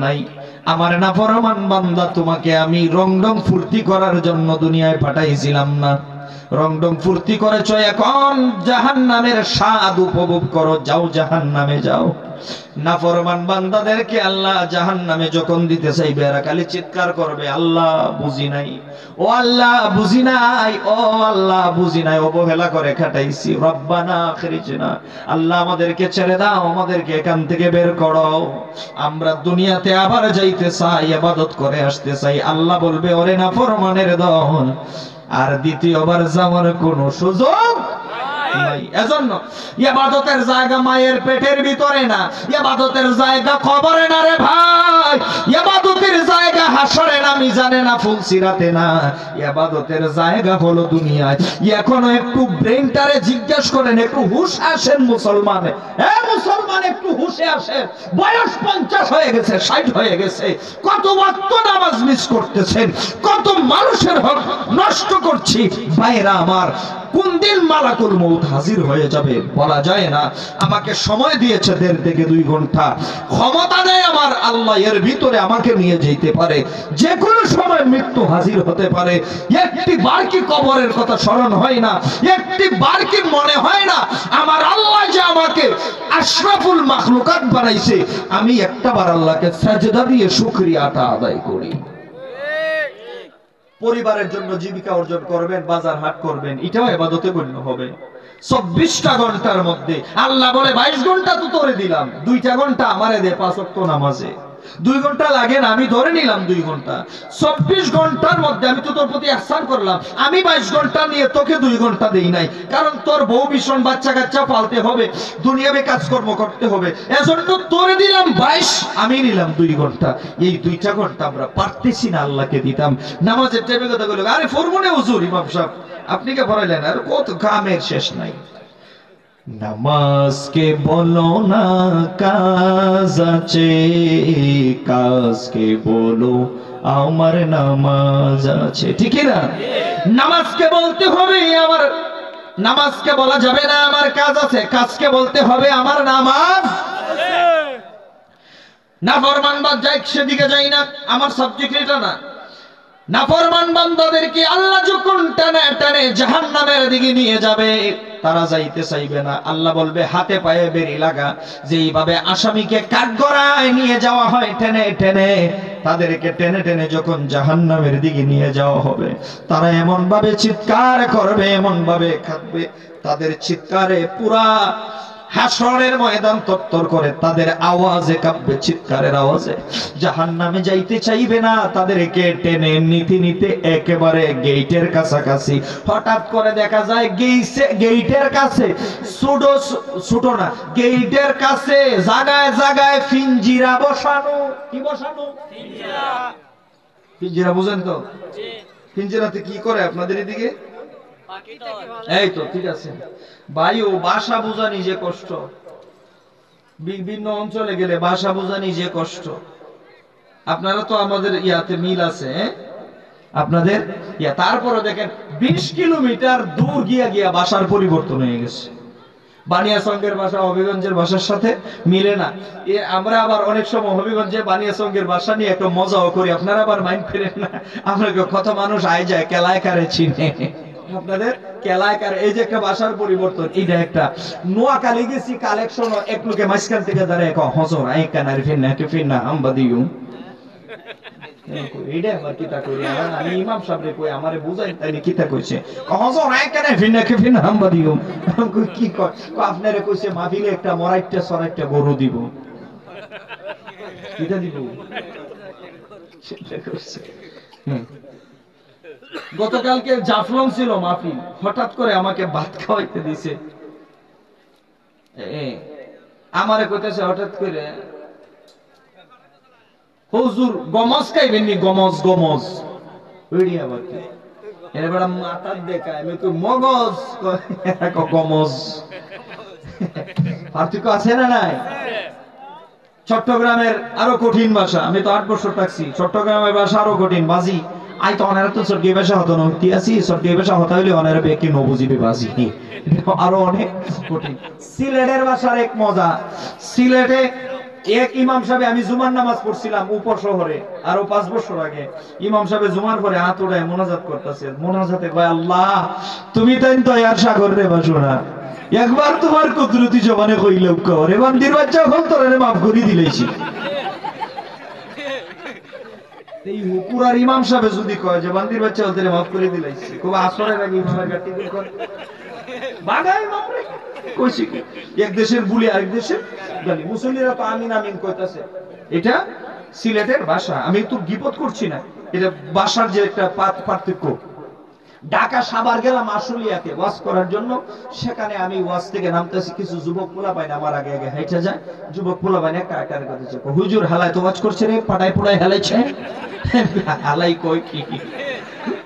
নাই। আমার নাফরমান বান্দা, তোমাকে আমি রংডং ফুর্তি করার জন্য দুনিয়ায় পাঠাইছিলাম না? রংডং ফুর্তি করেছো, এখন জাহান্নামের স্বাদ উপভোগ করো। যাও জাহান্নামে যাও। নাফরমান বান্দাদেরকে আল্লাহ জাহান্নামে যখন দিতে চাইবে, এরা খালি চিৎকার করবে, আল্লাহ বুঝি নাই, ও আল্লাহ বুঝি নাই, ও আল্লাহ বুঝি নাই, অবহেলা করে কাটাইছি। রব্বানা আখরিজনা, আল্লাহ আমাদেরকে ছেড়ে দাও, আমাদেরকে এখান থেকে বের করো, আমরা দুনিয়াতে আবার যাইতে চাই, ইবাদত করে আসতে চাই। আল্লাহ বলবে, ওরে নাফরমানের দল, আর দ্বিতীয়বার যাওয়ার কোনো সুযোগ নাই। এজন্য ইবাদতের জায়গা মায়ের পেটের ভিতরে না, ইবাদতের জায়গা কবরে না রে ভাই, ইবাদতের জায়গা হাসরে না, মিজানে না, ফুলসিরাতে না, ইবাদতের জায়গা হলো দুনিয়ায়। এখনো একটু ব্রেনটারে জিজ্ঞেস করেন, একটু হুশ আসেন মুসলমান, এ মুসলমান একটু হুশে আসেন। বয়স 50 হয়ে গেছে, 60 হয়ে গেছে, কত ওয়াক্ত নামাজ মিস করতেছেন, কত মানুষের হক নষ্ট করছি। ভাইরা আমার, কোন দিন মালাকুল মউত হাজির হয়ে যাবে বলা যায় না। আমাকে সময় দিয়েছে 1.5 থেকে 2 ঘন্টা, ক্ষমতা নেই আমার আল্লাহ, এর ভিতরে আমাকে নিয়ে যেতে পারে, যে কোনো সময় মৃত্যু হাজির হতে পারে। একটি বার কি কবরের কথা স্মরণ হয় না? একটি বার কি মনে হয় না আমার আল্লাহ যে আমাকে আশরাফুল মাখলুকাত বানাইছে, আমি একটাবার আল্লাহকে সাজদা দিয়ে শুকরিয়াটা আদায় করি? পরিবারের জন্য জীবিকা অর্জন করবেন, বাজার হাট করবেন, এটাও ইবাদতে গণ্য হবে। 24টা ঘন্টার মধ্যে আল্লাহ বলে 22 ঘন্টা তো তোরে দিলাম, 2টা ঘন্টা আমারে দে 5 ওয়াক্ত নামাজে। 2 ঘন্টা লাগে না, আমি ধরে নিলাম 2 ঘন্টা। 24 ঘন্টার মধ্যে আমি তো তোর প্রতি ইহসান করলাম, আমি 22 ঘন্টা নিয়ে তোকে 2 ঘন্টা দেই নাই, কারণ তোর বউ ভীষণ বাচ্চা কাচ্চা পালতে হবে, দুনিয়াবে কাজকর্ম করতে হবে, এজন্য তোরে দিলাম 22, আমি নিলাম 2 ঘন্টা। এই 2টা ঘন্টা আমরা পারতেছি না আল্লাহকে দিতাম। নামাজের টাইমে কথা বলে, আরে ফরমনে হুজুর ইমাম সাহেব আপনি কে পড়াইলেন, আর কত কামের শেষ নাই। নামাজকে বলো না কাজ আছে, কাজকে বলো আমার নামাজ আছে, ঠিক না? নামাজকে বলতে হবে আমার, নামাজকে বলা যাবে না আমার কাজ আছে, কাজকে বলতে হবে আমার নামাজ। নাফরমান বান্দা সেদিকে যাই না, আমার সাবজেক্ট এটা না। নাফরমান বান্দাদেরকে আল্লাহ যখন টানে টানে জাহান্নামের দিকে নিয়ে যাবে, তারা যাইতে চাইবে না। আল্লাহ বলবে, হাতে পায়ে বেরি লাগা। যেইভাবে আসামিকে কাঠগড়ায় নিয়ে যাওয়া হয় টেনে টেনে, তাদেরকে টেনে টেনে যখন জাহান্নামের দিকে নিয়ে যাওয়া হবে, তারা এমন ভাবে চিৎকার করবে, এমন ভাবে কাঁদবে, তাদের চিৎকারে পুরা হাসরের ময়দান তত্তর করে, তাদের আওয়াজে কাঁপবে, চিৎকারের আওয়াজে। জাহান্নামে যাইতে চাইবে না, তাদেরকে টেনে নিতে নিতে একেবারে গেটের কাছাকাছি। হঠাৎ করে দেখা যায় গেটের কাছে, ছোট না, গেটের কাছে জায়গায় জায়গায় পিঞ্জিরা বসানো। কি বসানো? পিঞ্জিরা বুঝেন তো? পিঞ্জিরাতে কি করে আপনাদের এদিকে? এই তো ঠিক আছে ভাই, ও ভাষা বোঝা নিজে কষ্ট। বিভিন্ন অঞ্চলে গেলে ভাষা বোঝা নিজে কষ্ট। আপনারা তো আমাদের ইয়াতে মিল আছে, আপনাদের ইয়া, তারপরে দেখেন 20 কিলোমিটার দূর গিয়া গিয়া ভাষার পরিবর্তন হয়ে গেছে। বানিয়াচংয়ের ভাষা হবিগঞ্জের ভাষার সাথে মিলে না। আমরা আবার অনেক সময় হবিগঞ্জে বানিয়াচংয়ের ভাষা নিয়ে একটা মজাও করি, আপনারা আবার মাইন্ড করেন না। আমরা কত মানুষ আয় যায় কেলায় কারে চিনে, আপনাদের কেলাকার, এই যে একটা ভাষার পরিবর্তন, এইটা একটা। নোয়াখালী গেছি কালেকশন, এক লোকে মাঝখান থেকে দাঁড়ায় হজর আই কানার ফিরনা কে ফিরনা আম্বা দিও, এইটা আবার কিতা করি আমি ইমাম সাহেবরে কই আমারে বুঝাই, তাই কিতা কইছে হজর আই কানার ফিরনা কে ফিরনা আম্বা দিও। কি কয় আপনারে কইছে মাহফিলে একটা মরাইটটা সরাইটটা গরু দিব, কিতা দিব সেটা কইছে। গতকালকে জাফলং ছিল মাহফিল, হঠাৎ করে আমাকে ভাত খাওয়াইতে দিছে। আমারে কইতেছে হঠাৎ করে, হুজুর গমজ খাইবেন নি? গমজ গমজ ওইডি আবার কি? এর বড় মাথার দেখায়, আমি কই মগজ, গমজ। পার্থক্য আছে না নাই? চট্টগ্রামের আরো কঠিন ভাষা, আমি তো 8 বছর থাকছি, চট্টগ্রামের ভাষা আরো কঠিন। বাজি আই তো অনেরা তো সর্গী ভাষা হতো না, ইতিহাসি সর্গী ভাষা হতে হইলে অনেরা বেকি ন বুঝিবে, বাজি আরো অনেক কঠিন। সিলেটের ভাষার এক মজা, সিলেটে এক ইমাম সাহেব, আমি জুমার নামাজ পড়ছিলাম উপশহরে আরো 5 বছর আগে। ইমাম সাহেব জুমার পরে হাত উঠায় মোনাজাত করতেছে। মোনাজাতে কয়, আল্লাহ তুমি তাই দয়ার সাগর রে বাসুরা, একবার তোমার কুদরতি জবানে কইলেও কর, বান্দির বাচ্চা হল তোরে মাফ করে দিলেছি। এই হুকুরার ইমাম সাহেব যদি কয় যে বান্দির বাচ্চা হল তোরে মাফ করে দিলেছি, খুব আসরের আগে ইমামের গাটি করে বাগাই মাপরে কইছি কি এক দেশের বুলি আরেক দেশের গালি। মুসল্লিরা তো আমিন আমিন কইতাছে। এটা সিলেটের ভাষা, আমি তো গীবত করছি না, এটা ভাষার যে একটা পার্থক্য। ঢাকা সাভার গেলাম আশুলিয়াতে ওয়াজ করার জন্য, সেখানে আমি ওয়াজ থেকে নামতেছি, কিছু যুবক পোলাপাইন আমার আগে আগে হাইটা যায়। যুবক পোলাপাইন একটা আটার কথা, হুজুর হালাই তো ওয়াজ করছে রে, পাটায় পোড়ায় হালাইছে। হালাই কই কি,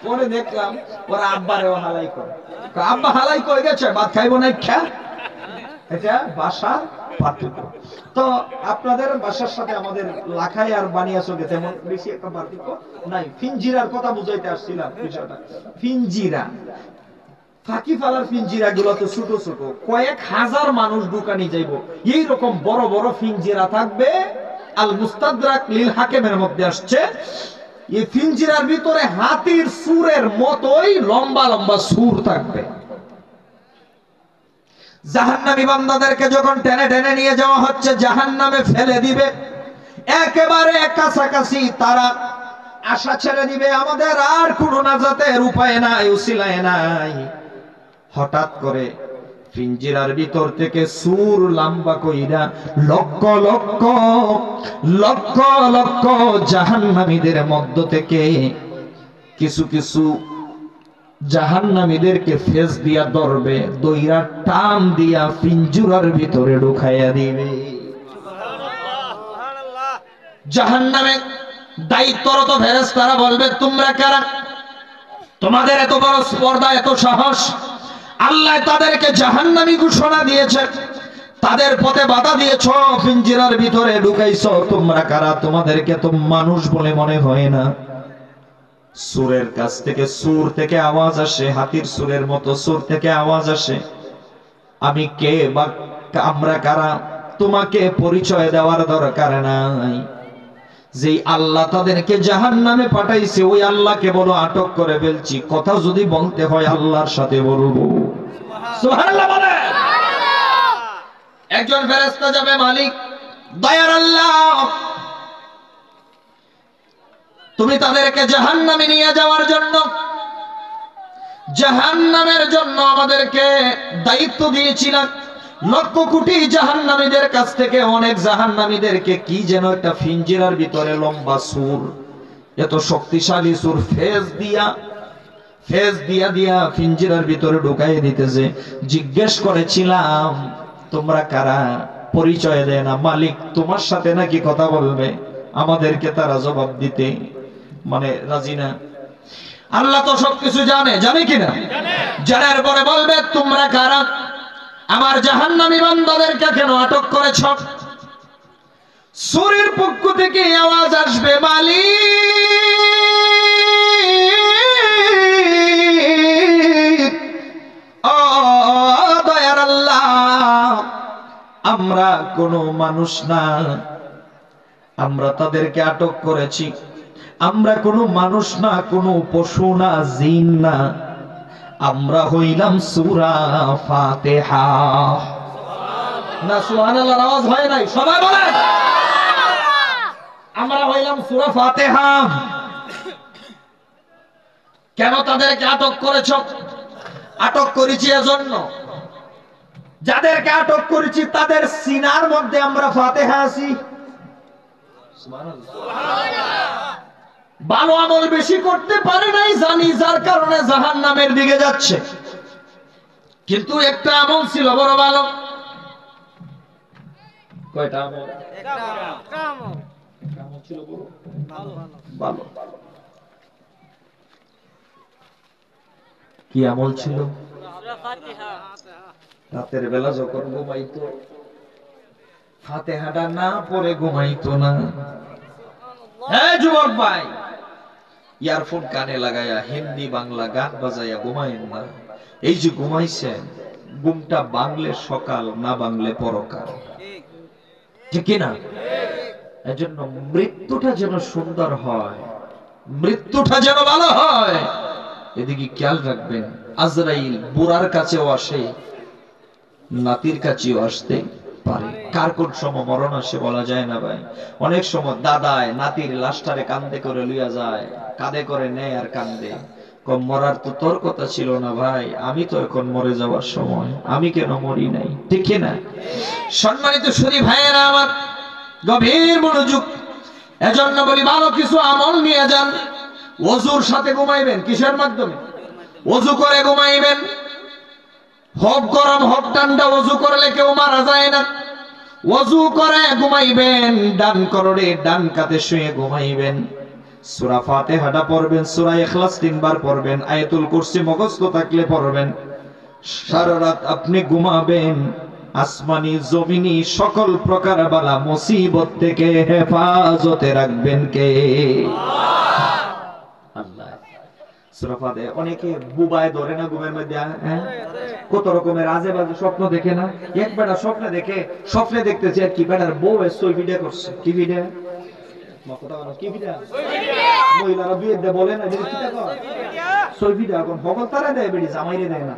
পরে দেখলাম ওরা আব্বারেও হালাই করে। আব্বা হালাই কই গেছে, ভাত খাইব না খা। এটা ভাষার পার্থক্য। তো আপনাদের ভাষার সাথে আমাদের লাখাই আর বানিয়াচকে তেমন বেশি একটা পার্থক্য নাই। ফিঞ্জিরার কথা বুঝাইতে আসছিলাম বিষয়টা। ফিঞ্জিরা, ফাঁকি ফালার ফিঞ্জিরা গুলো তো ছোট ছোট, কয়েক হাজার মানুষ দোকানে যাইব, এইরকম বড় বড় ফিঞ্জিরা থাকবে। আল মুস্তাদরাক লিল হাকিমের মধ্যে আসছে, এই ফিঞ্জিরার ভিতরে হাতির সুরের মতোই লম্বা লম্বা সুর থাকবে। জাহান্নামী বান্দাদেরকে যখন টেনে টেনে নিয়ে যাওয়া হচ্ছে, জাহান্নামে ফেলে দিবে, একেবারে কাছাকাছি তারা আশা ছেড়ে দিবে, আমাদের আর কোনো নাজাতের উপায় নাই, উসিলায় নাই। হঠাৎ করে পিঞ্জিরার ভিতর থেকে সুর লম্বা কইরা লক্ষ লক্ষ লক্ষ লক্ষ জাহান্নামীদের মধ্য থেকে কিছু কিছু জাহান্নামীদেরকে ফেস দিয়া ধরবে, দইরা টান দিয়া পিঞ্জুরার ভিতরে ঢুকাইয়া দিবে। জাহান্নামে দায়িত্বরত ফেরেশতারা বলবে, তোমরা কারা? তোমাদের এত বড় স্পর্ধা, এত সাহস! আল্লাহ তাদেরকে জাহান্নামী ঘোষণা দিয়েছে, তাদের পথে বাধা দিয়েছো, পিঞ্জিরার ভিতরে ঢুকাইছো, তোমরা কারা? তোমাদেরকে তো মানুষ বলে মনে হয় না। সুরের কাছ থেকে সুর থেকে আওয়াজ আসে, হাতির সুরের মতো সুর থেকে আওয়াজ আসে। আমি কে বা আমরা কারা তোমাকে পরিচয় দেওয়ার দরকার নাই। যেই আল্লাহ তাদেরকে জাহান্নামে পাঠাইছে, ওই আল্লাহকে বলো আটক করে ফেলছি। কথা যদি বলতে হয় আল্লাহর সাথে বলবো। সুবহানাল্লাহ বলে। একজন ফেরেশতা যাবে, মালিক দয়ার আল্লাহ, তুমি তাদেরকে জাহান্নামে নিয়ে যাওয়ার জন্য, জাহান্নামের জন্য আমাদেরকে দায়িত্ব দিয়েছিলেন। লক্ষ কোটি জাহান্নামীদের কাছ থেকে অনেক জাহান্নামীদেরকে কি যেন একটা ফিঞ্জিরার ভিতরে লম্বা সুর, এত শক্তিশালী সুর ফেস দিয়া দিয়া ফিঞ্জিরার ভিতরে ঢুকাই দিতেছে। জিজ্ঞেস করেছিলাম তোমরা কারা? পরিচয় দেয় না। মালিক তোমার সাথে নাকি কথা বলবে, আমাদেরকে তারা জবাব দিতে মানে রাজি না। আল্লাহ তো সবকিছু জানে, জানে কিনা? জানার পরে বলবে, তোমরা কারা? আমার জাহান্নামী বান্দাদেরকে কেন আটক করেছ? সুরের পক্ষ থেকে আওয়াজ আসবে, মালিক ও দয়ার আল্লাহ, আমরা কোনো মানুষ না, আমরা তাদেরকে আটক করেছি। আমরা কোনো মানুষ না, কোনো পশু না, জিন না, আমরা হইলাম সূরা ফাতিহা। না সুবহানাল্লাহ আওয়াজ হয় নাই, সবাই বলেন আমরা হইলাম সূরা ফাতিহা। কেন তাদেরকে আটক করেছ? আটক করেছি এজন্য, যাদেরকে আটক করেছি তাদের সিনার মধ্যে আমরা ফাতিহা আছি। ভালো আমল বেশি করতে পারে নাই জানি, যার কারণে জাহান্নামের দিকে যাচ্ছে। কিন্তু একটা আমল ছিল বড় ভালো। কয়টা আমল? একটা আমল ছিল বড় ভালো। কি আমল ছিল? রাতের বেলা যখন ঘুমাইতো, ফাতিহাটা না পড়ে ঘুমাইতো না। যুবক ভাই, ইয়ারফোন কানে লাগায়া হিন্দি বাংলা গান বাজাইয়া ঘুমাইন না। এই যে ঘুমাইছেন, ঘুমটা বাংলে সকাল, না বাংলে পরকাল। ঠিক কিনা? এজন্য মৃত্যুটা যেন সুন্দর হয়, মৃত্যুটা যেন ভালো হয়, এদিকে খেয়াল রাখবেন। আজরাইল বুড়ার কাছেও আসে, নাতির কাছেও আসতে পারে। কার কোন সময় মরণ আসে বলা যায় না ভাই। অনেক সময় দাদায় নাতির লাশটারে কান্দে করে লইয়া যায়, কাঁধে করে নেয় আর কান্দে। কম মরার তো তোর কথা ছিল না ভাই, আমি তো এখন মরে যাওয়ার সময়, আমি কেন মরি নাই? ঠিক না? সম্মানিত সুধী ভাইয়েরা আমার, গভীর মনোযোগ। এজন্য বলি ভালো কিছু আমল নিয়ে যান। ওযুর সাথে ঘুমাইবেন। কিসের মাধ্যমে? ওযু করে ঘুমাইবেন। হোক গরম হোক ঠান্ডা, ওযু করলে কেউ মারা যায় না। ওযু করে ঘুমাইবেন, ডান করোড়ে ডান কাতে শুয়ে ঘুমাইবেন। সূরা ফাতিহাটা পড়বেন, সূরা ইখলাস 3 বার পড়বেন, আয়াতুল কুরসি মুখস্থ থাকলে পড়বেন। সারা রাত আপনি ঘুমাবেন, আসমানি জমিনি সকল প্রকার বালা মুসিবত থেকে হেফাজতে রাখবেন কে? আল্লাহ। সূরা ফাতিহা অনেকে বুবায় ধরে না ঘুমের মধ্যে, কত রকমের আজে বাজে স্বপ্ন দেখে না। এক বেটা স্বপ্নে দেখে, স্বপ্নে দেখতেছে আর কি বেটার বউ সই ভিডিও করছে। কি ভিডিও? কি ভিডিও? মহিলারা বিয়ে দে বলে না, কি দেখো সই ভিডিও। এখন হগল তারা দেয়, বেটি জামাইরে দেয় না।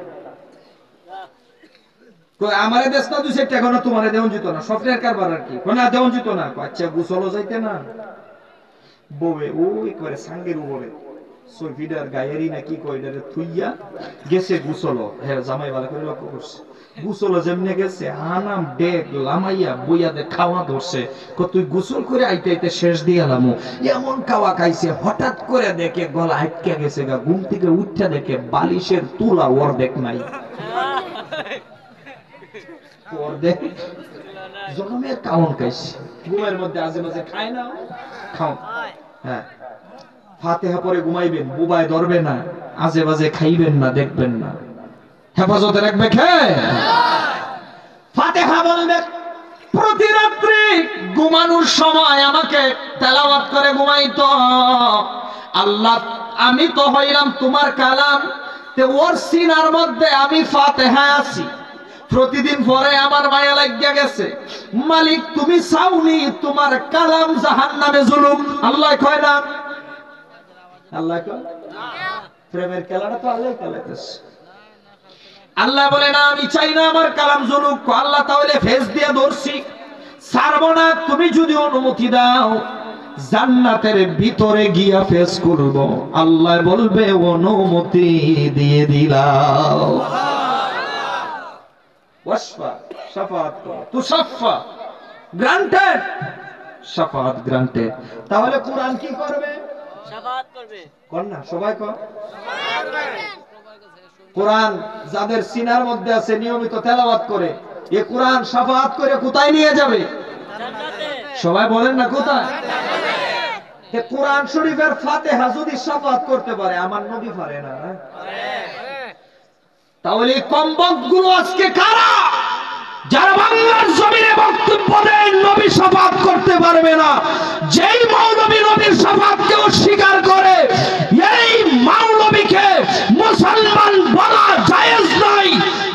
আমারে দেশ না 2 টাকা না, তোমারে দেওয়া যেত না। স্বপ্নের কারবার আর কি, না দেওয়া যেত না। আচ্ছা গোসলও যাইতে না, বউয়ে ওই করে সাঙ্গের উপরে সই ভিডিওর গায়েরই না কি কই এটা থুইয়া গেছে গোসলও। হ্যাঁ জামাই ভালো করে লক্ষ্য করছে। গোসলও যেমনে গেছে, আনাম ডেক লামাইয়া বইয়াতে খাওয়া ধরছে। তুই গোসল করে আইতে আইতে শেষ দিয়ে এলামু, এমন খাওয়া খাইছে। হঠাৎ করে দেখে গলা আটকে গেছে গা। ঘুম থেকে উঠতে দেখে বালিশের তুলা অর্ধেক নাই। অর্ধেক জন্মের কাউন খাইছে। ঘুমের মধ্যে আজে বাজে খায় না, খাও। হ্যাঁ, ফাতিহা পড়ে ঘুমাইবেন, বুবায় ধরবে না, আজে বাজে খাইবেন না, দেখবেন না। হেফাজতে রাখবে কে? ফাতিহা বলবে। প্রতি রাত্রি ঘুমানোর সময় আমাকে তেলাওয়াত করে ঘুমাইতো। আল্লাহ, আমি তো হইলাম তোমার কালাম, তে ওর সিনার মধ্যে আমি ফাতিহা আছি। প্রতিদিন পরে আমার মায়া লাগিয়া গেছে। মালিক তুমি চাওনি তোমার কালাম জাহান্নামে জুলুম। আল্লাহ কয় না? আল্লাহ কয় প্রেমের খেলাটা তো আল্লাহ খেলাইতেছে। আল্লাহ বলে না আমি চাই না আমার কালাম জুলুক। আল্লাহ তাহলে ফেস দিয়ে ধরছি, ছাড়বো না। তুমি যদি অনুমতি দাও জান্নাতের ভিতরে গিয়া ফেস করব। আল্লাহ বলবে অনুমতি দিয়ে দিলাম। ওয়াসফা শাফাআত করো, তুশাফা গ্রান্টেড, শাফাআত গ্রান্টেড। তাহলে কুরআন কি করবে? শাফাআত করবে। কোন না সবাই কর শাফাআত করবে। কুরআন যাদের সিনার মধ্যে আছে, নিয়মিত তেলাওয়াত করে, এই কুরআন শাফাআত করে কোথায় নিয়ে যাবে? জান্নাতে। সবাই বলেন না কোথায়? জান্নাতে। এই কুরআন শরীফের ফাতিহা যদি শাফাআত করতে পারে, আমার নবী পারে না? তাহলে কমবক্তগুলো আজকে কারা? যারা বাংলার জমিনে বক্তব্য দেন নবী শাফাআত করতে পারবে না। যেই মৌলবী নবীর শাফাআতকে অস্বীকার করে, এই মৌলবীকে মুসলমান বলা জায়েজ নাই।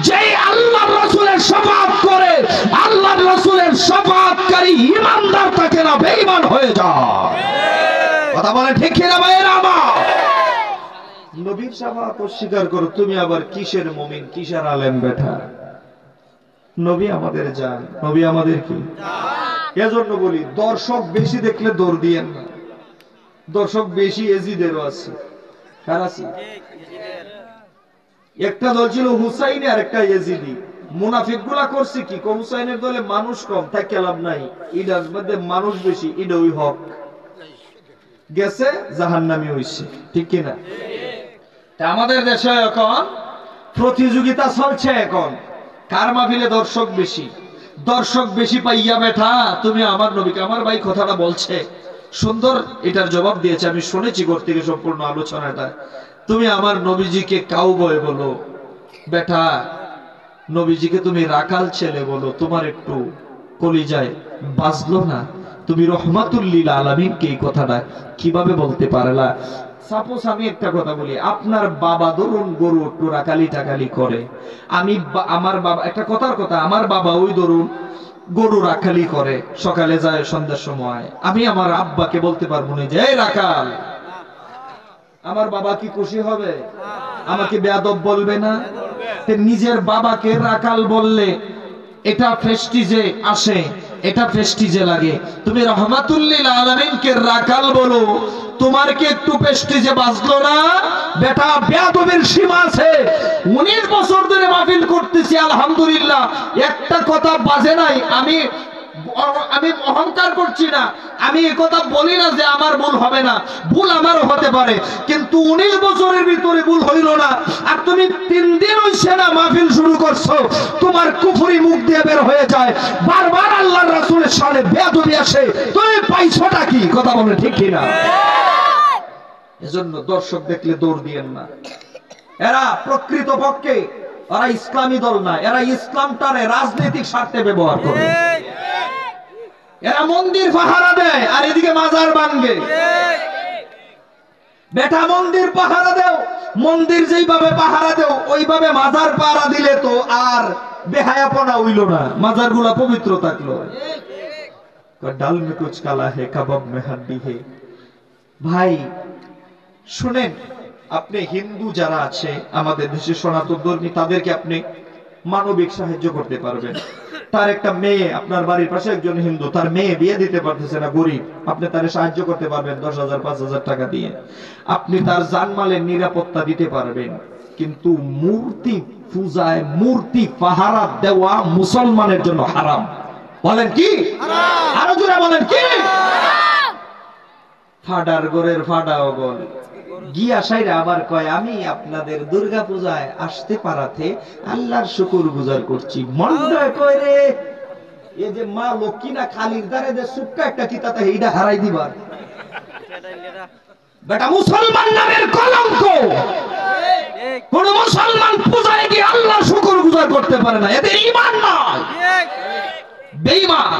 যেই আল্লাহর রাসূলের শাফাআত করে, আল্লাহর রাসূলের শাফাআতকারী ঈমানদার থাকে না, বেঈমান হয়ে যায়। কথা বলে ঠিক কিনা ভাইয়েরা আমার? নবীর শাফাআত অস্বীকার করো, তুমি আবার কিসের মুমিন, কিসের আলেম বেটা? নবী আমাদের জান, নবী আমাদের কি জান। এজন্য বলি দর্শক বেশি দেখলে দৌড় দিয়েন না। দর্শক বেশি এজিদেরও আছে। কার আছে? একটা দল ছিল হুসাইনি আর একটা এজিদি। মুনাফিকগুলা করছে কি, হুসাইনের দলে মানুষ কম, তাই লাভ নাই। ইডার মধ্যে মানুষ বেশি, ইডাই হক গেছে, জাহান্নামী হইছে। ঠিক কিনা? আমাদের দেশে এখন প্রতিযোগিতা চলছে। এখন কার মাহফিলে দর্শক বেশি? দর্শক বেশি পাইয়া বেটা তুমি আমার নবীকে, আমার ভাই কথাটা বলছে সুন্দর, এটার জবাব দিয়েছে, আমি শুনেছি ঘর থেকে সম্পূর্ণ আলোচনাটা। তুমি আমার নবীজিকে কাউবয় বলো বেটা, নবীজিকে তুমি রাখাল ছেলে বলো, তোমার একটু কলিজায় বাজলো না? তুমি রহমাতুল লিল আলামিনকে এই কথাটা কিভাবে বলতে পারলা? সাপোজ আমি একটা কথা বলি, আপনার বাবা ধরুন গরু টোরাকালি টাকালি করে, আমি আমার বাবা, একটা কথার কথা, আমার বাবা ওই ধরুন গরু রাখালি করে, সকালে যায় সন্ধ্যার সময়। আমি আমার আব্বাকে বলতে পারবো না যে এই রাখাল, আমার বাবা কি খুশি হবে? আমাকে বেয়াদব বলবে না? নিজের বাবাকে রাখাল বললে এটা প্রেস্টিজে আসে, এটা প্রেস্টিজে লাগে। তুমি রহমাতুল্লিল আলামিনকে রাখাল বলো, তোমার কি একটু প্রেস্টিজে বাজলো না? বেটা বেয়াদবের সীমা আছে। 19 বছর ধরে মাহফিল করতেছি, আলহামদুলিল্লাহ একটা কথা বাজে নাই। আমি অহংকার করছি না, আমি এই কথা বলি না যে আমার ভুল হবে না, ভুল আমারও হতে পারে, কিন্তু 19 বছরের ভিতরে ভুল হইল না। আর তুমি 3 দিন হইছে না মাহফিল শুরু করছো, তোমার কুফরি মুখ দিয়ে বের হয়ে যায়, বারবার আল্লাহর রাসূলের শানে বেয়াদবি আসে, তুমি পাইছোটা কি? কথা বলে ঠিক কি না? এজন্য দর্শক দেখলে দৌড় দিয়েন না। এরা প্রকৃতপক্ষে ওরা ইসলামী দল না, এরা ইসলামটারে রাজনৈতিক স্বার্থে ব্যবহার করে। এরা মন্দির পাহারা দেয় আর এদিকে মাজার ভাঙে। বেটা মন্দির পাহারা দেও, মন্দির যেইভাবে পাহারা দেও ওইভাবে মাজার পাহারা দিলে তো আর বেহায়াপনা হইল না, মাজারগুলা পবিত্র থাকলো। ডাল মে কুছ কালা হে কাবাব মে হাড্ডি হে। ভাই শুনেন, আপনি হিন্দু যারা আছে আমাদের দেশে সনাতন ধর্মী, তাদেরকে আপনি মানবিক সাহায্য করতে পারবেন। তার একটা মেয়ে, আপনার বাড়ির পাশে একজন হিন্দু, তার মেয়ে বিয়ে দিতে পারতেছে না, গরিব, আপনি তারে সাহায্য করতে পারবেন 10,000 5,000 টাকা দিয়ে। আপনি তার জানমালের নিরাপত্তা দিতে পারবেন। কিন্তু মূর্তি পূজায় মূর্তি পাহারা দেওয়া মুসলমানের জন্য হারাম। বলেন কি? আরো জোরে বলেন কি? ফাডার গোরের ফাডাও গোল গিয়া সাইরা আবার কয় আমি আপনাদের দুর্গা পূজায় আসতে পারাতে আল্লাহর শুকর গুজার করছি। মন্ডয় কয় রে, এই যে মা লক্ষ্মী না খালির দ্বারে যে সুক্কা একটা কিতাতে এইটা হারাই দিবার। বেটা মুসলমান নামের কলঙ্ক। কোন মুসলমান পূজায় গিয়ে আল্লাহর শুকর গুজার করতে পারে না, এদের ঈমান নয়, বেঈমান।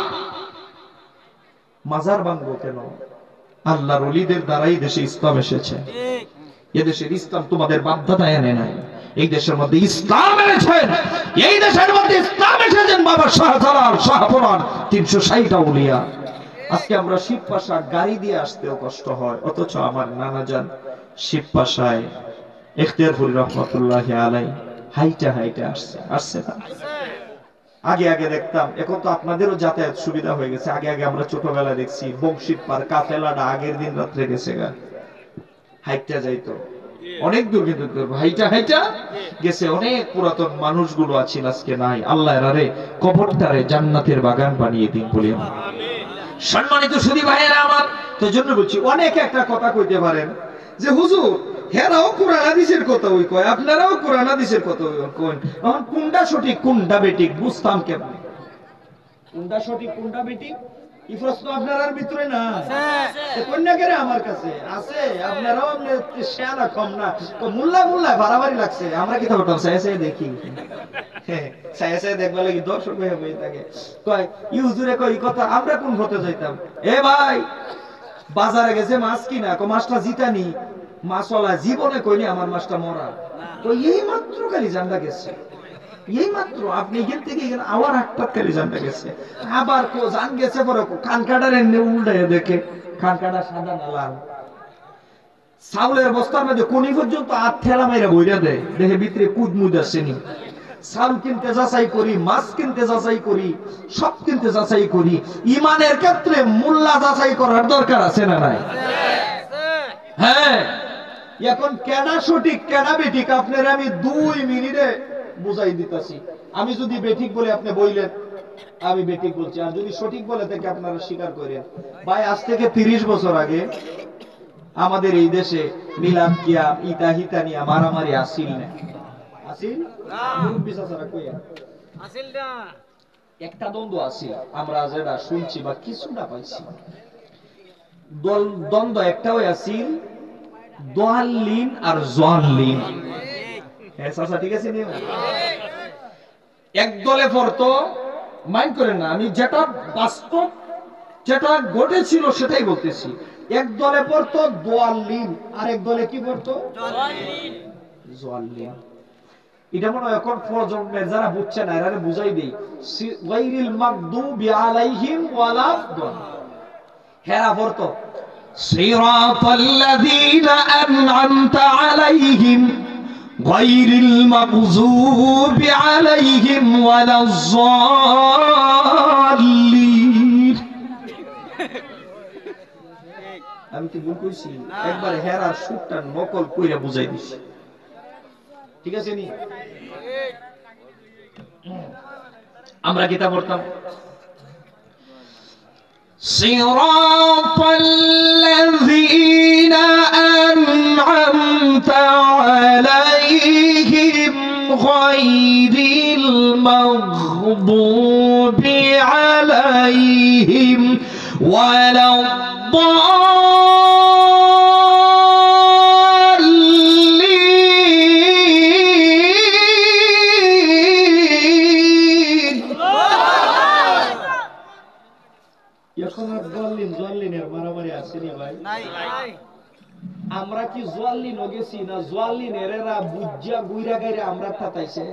মাজার ভাঙবো কেন? আল্লাহর ওলিদের দ্বারাই দেশে ইসলাম এসেছে। এদেশের ইসলাম তোমাদের বাপদাদায় আনে নাই, এই দেশের মধ্যে ইসলাম এনেছেন। এই দেশের মধ্যে ইসলাম এসেছেন বাবা শাহজালাল, শাহপুরান, 360 আউলিয়া। আজকে আমরা শিবপাশা গাড়ি দিয়ে আসতেও কষ্ট হয়, অথচ আমার নানাজান শিবপাশায় ইখতিয়ারপুর রহমাতুল্লাহি আলাইহি হাইটা হাইটা আসছে না। আগে আগে দেখতাম, এখন তো আপনাদেরও যাতায়াত সুবিধা হয়ে গেছে। আগে আগে আমরা ছোটবেলায় দেখছি বংশীর পার কাফেলাটা আগের দিন রাত্রে গেছে গা, হাইটা যাইতো অনেক দূর, কিন্তু হাইটা হাইটা গেছে। অনেক পুরাতন মানুষগুলো আছেন, আজকে নাই। আল্লাহ এরারে কবরটারে জান্নাতের বাগান বানিয়ে দিন বলি সম্মানিত সুধী ভাইয়েরা আমার। তো জন্য বলছি, অনেকে একটা কথা কইতে পারেন যে হুজুর হেরাও কোরআন হাদিসের কথা ওই কয়, আপনারাও কোরআন হাদিসের কথা কইন, এখন কোনটা সঠিক কোনটা বেঠিক বুঝতাম কেমনে? কোনটা সঠিক কোনটা বেঠিক এই প্রশ্ন আপনার ভিতরে না আছে? কন্যাকেরে আমার কাছে আছে, আপনারাও শেয়ানা কম না, মুল্লা মুল্লা বাড়াবাড়ি লাগছে। আমরা কি খবর চাইছে দেখি, হ্যাঁ চাইছে দেখবা লাগি দর্শক হয়ে বই থাকে কয় ই হুজুরে কই কথা, আমরা কোন হতে যাইতাম? এ ভাই বাজারে গেছে মাছ কিনা, কো মাছটা জিতানি, মাছওয়ালা জীবনে কইনি আমার মাছটা মরা। তো এই মাত্র খালি জানটা গেছে, এই মাত্র আপনি এখান থেকে এখানে আবার একটা খালি জানটা গেছে, আবার কো জান গেছে পরে কান কাটার এনে উল্টায় দেখে কান কাটা সাদা না লাল। চাউলের বস্তার মধ্যে কোনি পর্যন্ত আট ঠেলা মাইরা বইরা দেয়, দেখে ভিতরে কুদমুদ আসেনি। চাউল কিনতে যাচাই করি, মাছ কিনতে যাচাই করি, সব কিনতে যাচাই করি। ইমানের ক্ষেত্রে মোল্লা যাচাই করার দরকার আছে না নাই? হ্যাঁ, এখন কেনা সঠিক কেনা বেঠিক আপনার আমি 2 মিনিটে বুঝাই দিতেছি। আমি যদি বেঠিক বলে আপনি বইলেন আমি বেঠিক বলছি, আর যদি সঠিক বলে থেকে আপনারা স্বীকার করেন। ভাই আজ থেকে 30 বছর আগে আমাদের এই দেশে মিলাদ কিয়া ইতা হিতা নিয়ে মারামারি আসিল না, আসিল মুরব্বি চাচারা কইয়া আসিল না, একটা দ্বন্দ্ব আসিল। আমরা যেটা শুনছি বা কিছুটা পাইছি, দ্বন্দ্ব একটাও আসিল, দোয়াল্লিন আর জোয়াল্লিন। হ্যাঁ চাচা ঠিক আছে নিয়ে এক দলে পড়তো, মাইন্ড করেন না, আমি যেটা বাস্তব যেটা ঘটেছিল সেটাই বলতেছি। এক দলে পড়তো দোয়াল্লিন, আর এক দলে কি পড়তো জোয়াল্লিন। এটা মনে হয় এখন প্রজন্মের যারা বুঝছে না এরা বুঝাই দেই, গায়রিল মাগদুবি আলাইহিম ওয়ালাদ হেরা পড়ত সিরাতাল্লাযীনা আন'আমতা আলাইহিম গায়রিল মাগযুবি আলাইহিম ওয়ালায-যাল্লিন। আমি কি ভুল কইছি? একবার হেরা সুরটা নকল কইরা বুঝাই দিছি, ঠিক আছে নি? আমরা কিতাব পড়তাম সিরাতাল্লাযীনা আন'আমতা আলাইহিম গায়রিল মাগদুবি আলাইহিম ওয়ালাদ-যাল্লিন। এখন আর জোয়াল্লিনের মারামারি আসেনি ভাই? আমরা কি জোয়াল্লিন গেছি না জোয়াল্লিনের এরা বুজ্জা গুইরা গাইরে আমরা ঠাতাইছে?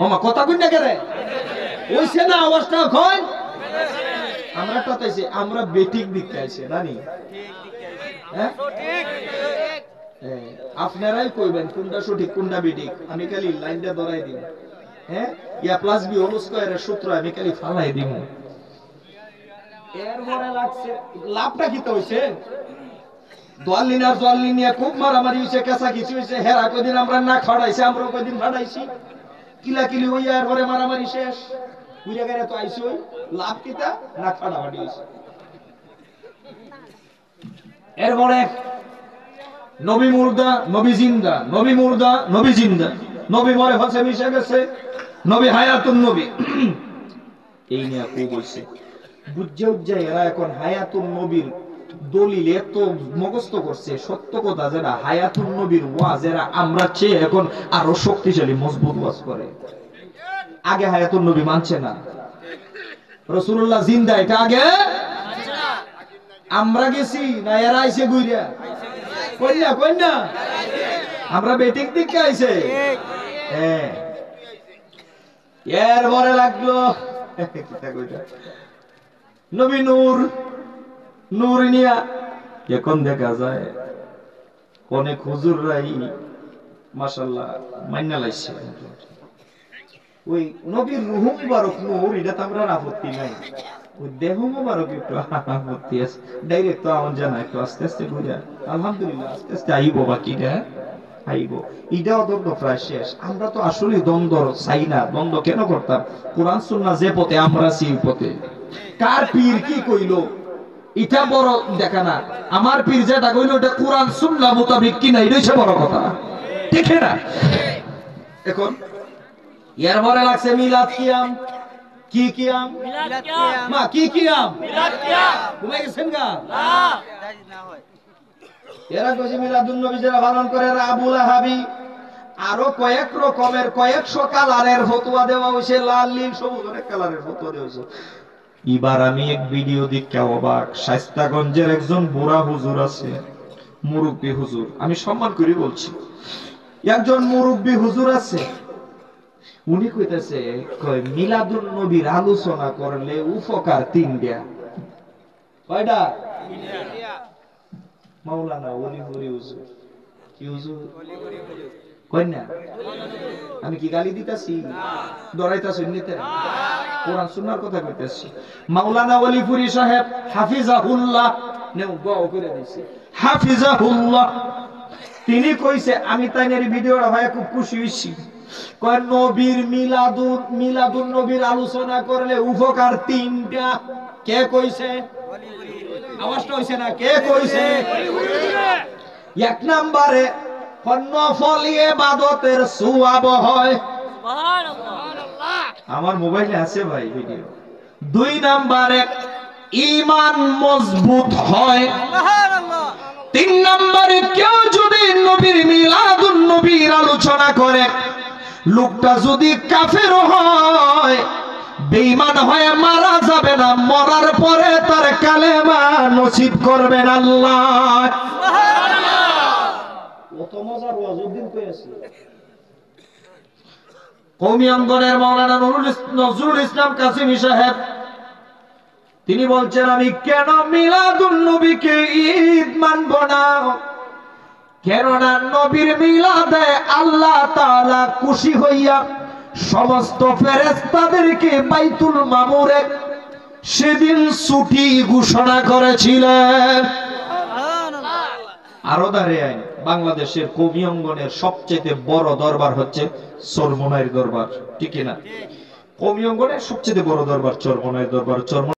ওমা কথা কই না করে ওইছে না আওয়াজটা কই? আমরা ঠাতাইছে, আমরা বেঠিক দিকে আইছে রানী। হ্যাঁ আপনারাই কইবেন কোনটা সঠিক কোনটা বেঠিক, আমি খালি লাইনটা ধরাই দিই। হ্যাঁ ইয়া প্লাস বি হোল স্কয়ারের সূত্র আমি খালি ফালাই দিই। এর পরে লাগছে লাভটা কি তো হইছে? দোয়াল্লিন আর জোয়াল্লিন নিয়ে খুব মারামারি হইছে, কেসা কিছু হইছে। হেরা কদিন আমরা না খাড়াইছি, আমরা কদিন ফাড়াইছি, কিলাকিলি হইয়া এর পরে মারামারি শেষ। বুইরা গেরে তো আইছি ওই লাভ কিতা না খাড়াবাড়ি হইছে। এরপরে নবী মুর্দা নবী জিন্দা, নবী মুর্দা নবী জিন্দা, নবী মরে হচ্ছে মিশে গেছে, নবী হায়াতুন নবী, এই নিয়ে খুব হইছে। বুঝে উজ্জা এরা এখন হায়াতুন নবীর দলিল এত মুখস্থ করছে, সত্য কথা যারা হায়াতুন নবীর ওয়াজ এরা আমরা চেয়ে এখন আরো শক্তিশালী মজবুত ওয়াজ করে। আগে হায়াতুন নবী মানছে না, রাসূলুল্লাহ জিন্দা এটা আগে আমরা গেছি না এরা আইছে গুইরা কইলা কই না আমরা বেটিক দিকে আইছে। হ্যাঁ এর পরে লাগলো কিতা কইটা নবী নূর, নূর নিয়া এখন দেখা যায় অনেক হুজুররাই মাশাআল্লাহ মাইনা লাইছে। ওই নবীর রূহ মুবারক নূর এটা তো আমরা আপত্তি নাই, ওই দেহ মুবারক একটু আপত্তি আছে। ডাইরেক্ট তো আমার জানা একটু আস্তে আস্তে ঘুরে আলহামদুলিল্লাহ আস্তে আস্তে আইব, বাকিটা আইব। এটাও দ্বন্দ্ব প্রায় শেষ। আমরা তো আসলে দ্বন্দ্ব চাই না। দ্বন্দ্ব কেন করতাম? কোরআন সুন্নাহ যে পথে আমরা সেই পথে। কার পীর কি কইলো এটা বড় দেখা না, আমার পীর যেটা কইলো এটা কোরআন সুন্নাহ মোতাবেক কিনা এটাই বড় কথা, ঠিক না? এখন এর পরে লাগছে মিলাদ কিয়াম। কি কিয়াম? মিলাদ কিয়াম। মা কি কিয়াম? মিলাদ কিয়াম। ঘুমাই গেছেন গা? না না হয়। এরা কইছে মিলাদুন নবী যারা পালন করে এরা আবু লাহাবি, আরো কয়েক রকমের কয়েকশো কালারের ফতোয়া দেওয়া হইছে, লাল নীল সবুজ অনেক কালারের ফতোয়া দেওয়া হইছে। এবার আমি এক ভিডিও দেখে অবাক। শায়েস্তাগঞ্জের একজন বুড়া হুজুর আছে, মুরব্বী হুজুর, আমি সম্মান করে বলছি, একজন মুরব্বী হুজুর আছে, উনি কইতেছে কয় মিলাদুন নবীর আলোচনা করলে উপকার তিনটা। কয়টা? মাওলানা ওলিপুরি হুজুর। কি হুজুর? কই না? আমি কি গালি দিতাছি? ডরাইতাছি নিতে? কোরআন সুন্নাহর কথা কইতাছি। মাওলানা ওলিপুরি সাহেব হাফিজাহুল্লাহ নেও দোয়া করে দিয়েছে, হাফিজাহুল্লাহ। তিনি কইছে, আমি তাইনের ভিডিওটা ভাই খুব খুশি হইছি, কয় নবীর মিলাদুন নবীর আলোচনা করলে উপকার তিনটা। কে কইছে? আওয়াজটা হইছে না? কে কইছে? এক নম্বরে নফল ইবাদতের সওয়াব হয়, সুবহানাল্লাহ, আমার মোবাইলে আছে ভাই ভিডিও। দুই নম্বরে ঈমান মজবুত হয়, সুবহানাল্লাহ। তিন নম্বরে কেউ যদি নবীর মিলাদুন নবীর আলোচনা করে, লোকটা যদি কাফের হয়, বেঈমান হয়ে মারা যাবে না, মরার পরে তার কালেমা নসিব করবেন আল্লাহ, সুবহানাল্লাহ। কত মজার ওয়াজ দিন কইছি। কওমি অঙ্গনের মাওলানা নজরুল ইসলাম কাসিমি সাহেব তিনি বলছেন, আমি কেন মিলাদুন নবীকে ঈদ মানব না? কেননা নবীর মিলাদে আল্লাহ তাআলা খুশি হইয়া সমস্ত ফেরেশতাদেরকে বাইতুল মামুরে সেদিন ছুটি ঘোষণা করেছিলেন। আরো দাঁড়িয়ে বাংলাদেশের কওমি অঙ্গনের সবচেয়ে বড় দরবার হচ্ছে চরমোনাইর দরবার, ঠিক না? কওমি অঙ্গনের সবচেয়ে বড় দরবার চরমোনাইর দরবার।